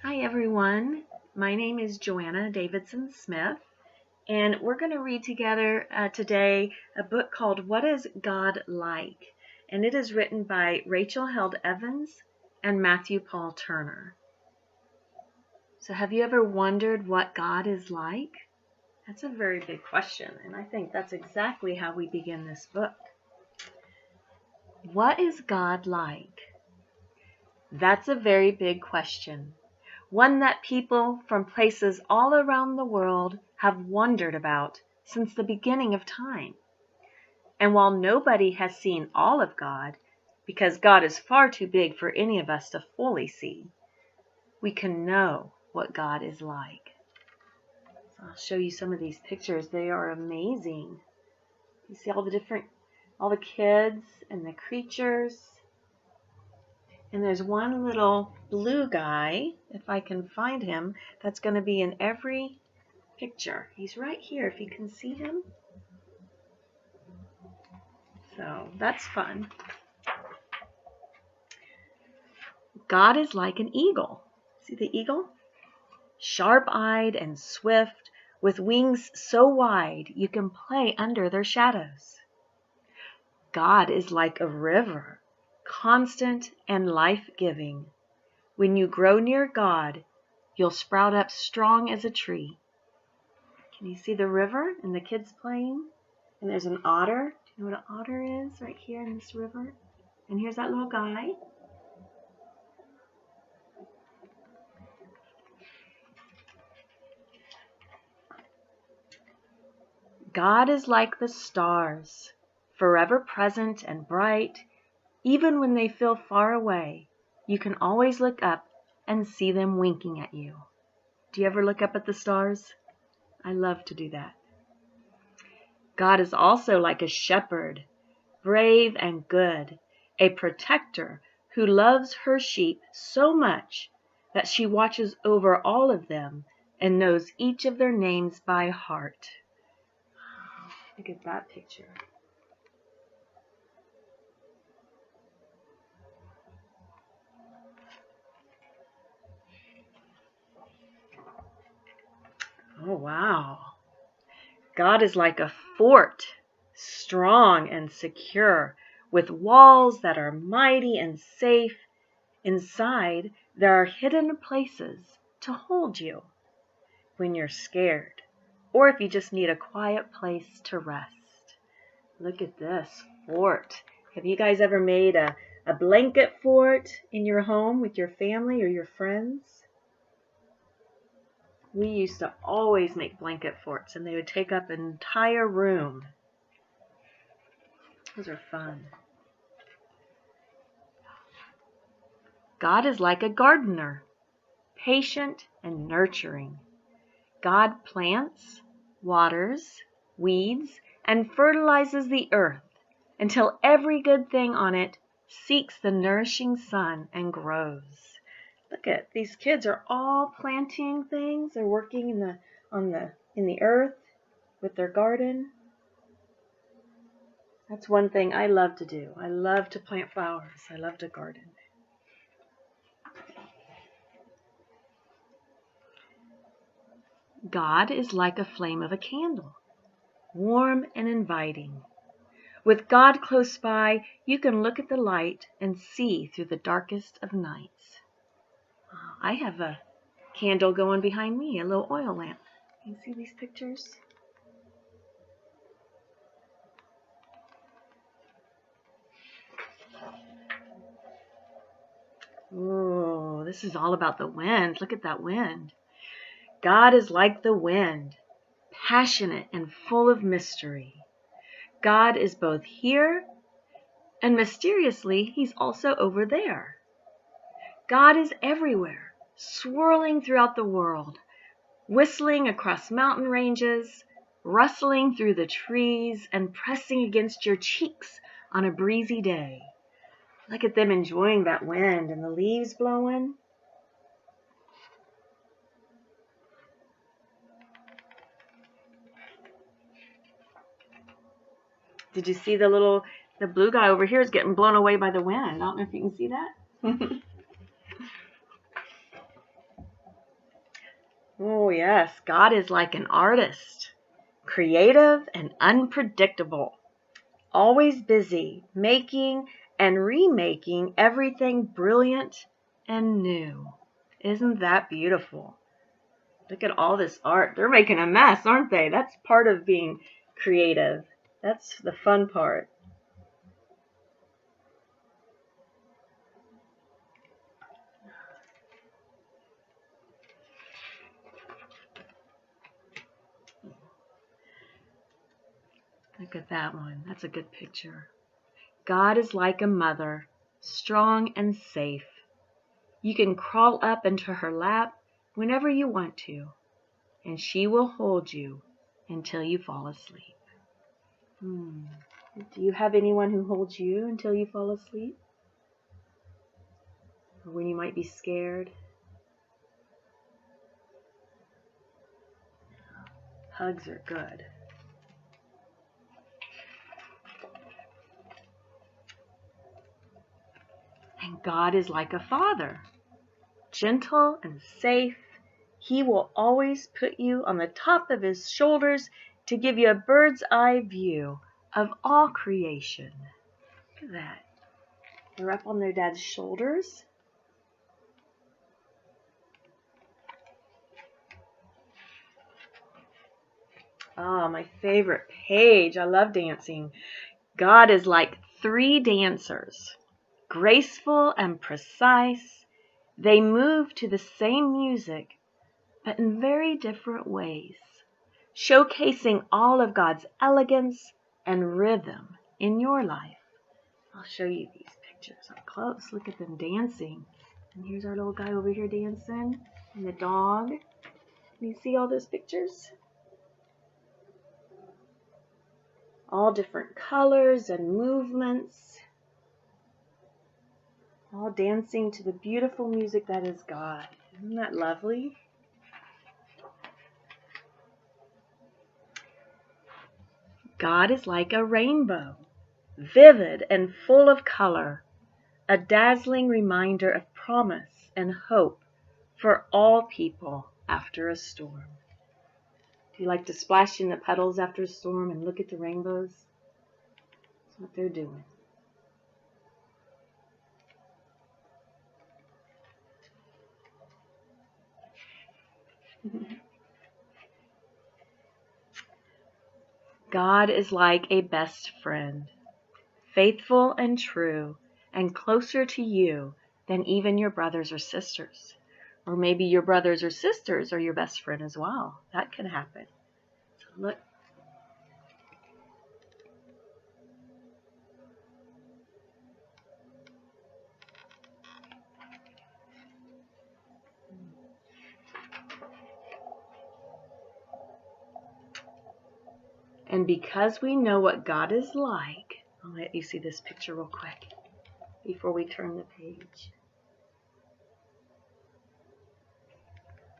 Hi everyone, my name is Joanna Davidson Smith, and we're going to read together today a book called What is God Like? And it is written by Rachel Held Evans and Matthew Paul Turner. So have you ever wondered what God is like? That's a very big question, and I think that's exactly how we begin this book. What is God like? That's a very big question. One that people from places all around the world have wondered about since the beginning of time. And while nobody has seen all of God, because God is far too big for any of us to fully see, we can know what God is like. So I'll show you some of these pictures. They are amazing. You see all the kids and the creatures. And there's one little blue guy, if I can find him, that's going to be in every picture. He's right here, if you can see him. So that's fun. God is like an eagle. See the eagle? Sharp-eyed and swift, with wings so wide you can play under their shadows. God is like a river, constant and life-giving. When you grow near God, you'll sprout up strong as a tree. Can you see the river and the kids playing? And there's an otter. Do you know what an otter is right here in this river? And here's that little guy. God is like the stars, forever present and bright. Even when they feel far away, you can always look up and see them winking at you. Do you ever look up at the stars? I love to do that. God is also like a shepherd, brave and good, a protector who loves her sheep so much that she watches over all of them and knows each of their names by heart. Look at that picture. Oh, wow. God is like a fort, strong and secure, with walls that are mighty and safe. Inside, there are hidden places to hold you when you're scared, or if you just need a quiet place to rest. Look at this fort. Have you guys ever made a blanket fort in your home with your family or your friends? We used to always make blanket forts, and they would take up an entire room. Those are fun. God is like a gardener, patient and nurturing. God plants, waters, weeds, and fertilizes the earth until every good thing on it seeks the nourishing sun and grows. Look at these kids are all planting things. They're working in the earth with their garden. That's one thing I love to do. I love to plant flowers. I love to garden. God is like a flame of a candle, warm and inviting. With God close by, you can look at the light and see through the darkest of nights. I have a candle going behind me, a little oil lamp. Can you see these pictures? Oh, this is all about the wind. Look at that wind. God is like the wind, passionate and full of mystery. God is both here and mysteriously, he's also over there. God is everywhere, swirling throughout the world, whistling across mountain ranges, rustling through the trees, and pressing against your cheeks on a breezy day. Look at them enjoying that wind and the leaves blowing. Did you see the blue guy over here is getting blown away by the wind? I don't know if you can see that. Oh, yes, God is like an artist, creative and unpredictable, always busy, making and remaking everything brilliant and new. Isn't that beautiful? Look at all this art. They're making a mess, aren't they? That's part of being creative. That's the fun part. Look at that one. That's a good picture. God is like a mother, strong and safe. You can crawl up into her lap whenever you want to, and she will hold you until you fall asleep. Do you have anyone who holds you until you fall asleep? Or when you might be scared? Hugs are good. And God is like a father, gentle and safe. He will always put you on the top of his shoulders to give you a bird's eye view of all creation. Look at that. They're up on their dad's shoulders. Oh, my favorite page. I love dancing. God is like three dancers, graceful and precise. They move to the same music, but in very different ways, showcasing all of God's elegance and rhythm in your life. I'll show you these pictures up close. Look at them dancing. And here's our little guy over here dancing, and the dog. Can you see all those pictures? All different colors and movements, all dancing to the beautiful music that is God. Isn't that lovely? God is like a rainbow, vivid and full of color, a dazzling reminder of promise and hope for all people after a storm. Do you like to splash in the puddles after a storm and look at the rainbows? That's what they're doing. God is like a best friend, faithful and true, and closer to you than even your brothers or sisters. Or maybe your brothers or sisters are your best friend as well. That can happen. So look. And because we know what God is like, I'll let you see this picture real quick before we turn the page.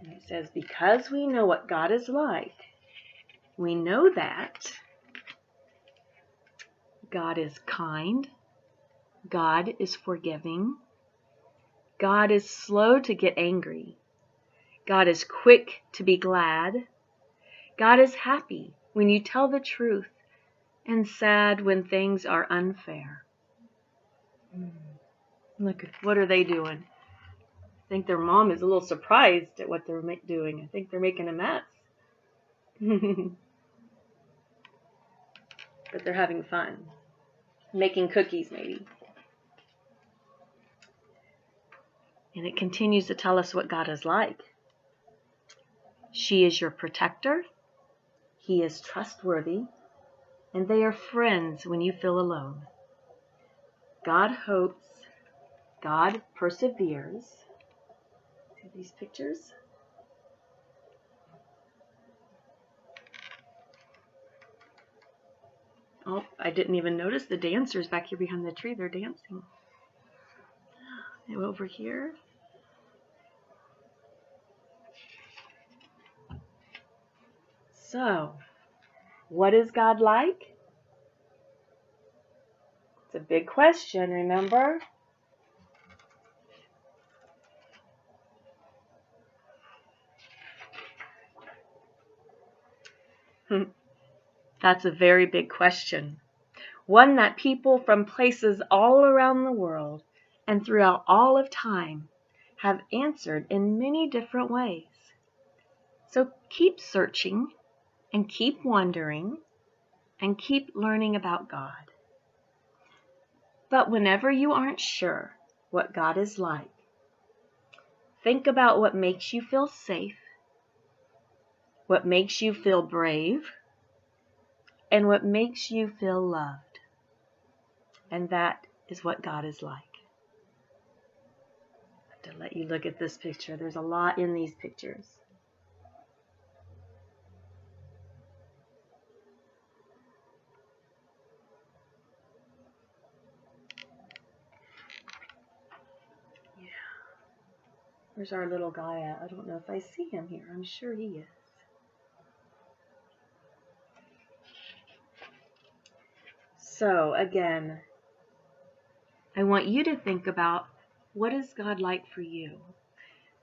And it says, because we know what God is like, we know that God is kind, God is forgiving, God is slow to get angry, God is quick to be glad, God is happy when you tell the truth, and sad when things are unfair. Look, what are they doing? I think their mom is a little surprised at what they're doing. I think they're making a mess. But they're having fun. Making cookies, maybe. And it continues to tell us what God is like. She is your protector. He is trustworthy. And they are friends when you feel alone. God hopes. God perseveres. See these pictures? Oh, I didn't even notice the dancers back here behind the tree. They're dancing. And over here. So, what is God like? It's a big question, remember? That's a very big question. One that people from places all around the world and throughout all of time have answered in many different ways. So keep searching and keep wondering and keep learning about God. But whenever you aren't sure what God is like, think about what makes you feel safe, what makes you feel brave, and what makes you feel loved. And that is what God is like. I have to let you look at this picture. There's a lot in these pictures. Yeah. Where's our little guy at? I don't know if I see him here. I'm sure he is. So again, I want you to think about, what is God like for you?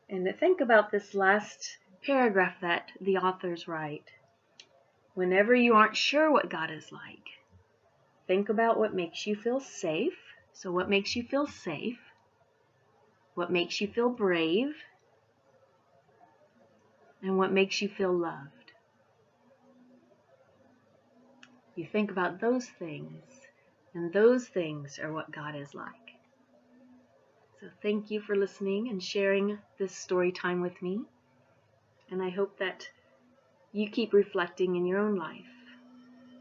And to think about this last paragraph that the authors write. Whenever you aren't sure what God is like, think about what makes you feel safe. So what makes you feel safe? What makes you feel brave? And what makes you feel loved? You think about those things, and those things are what God is like. So thank you for listening and sharing this story time with me. And I hope that you keep reflecting in your own life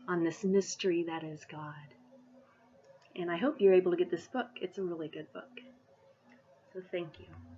on this mystery that is God. And I hope you're able to get this book. It's a really good book. So thank you.